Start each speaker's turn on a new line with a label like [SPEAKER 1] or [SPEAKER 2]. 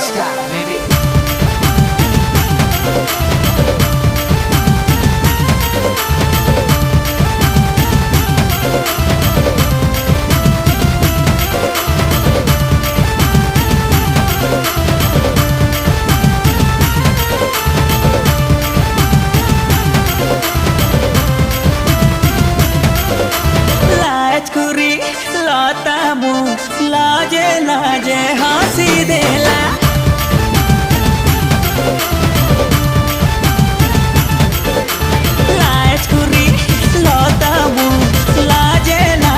[SPEAKER 1] Rockstar, baby.
[SPEAKER 2] लाजकुरी लतामु लाजे लाजे हंसी देला लाजकुरी लता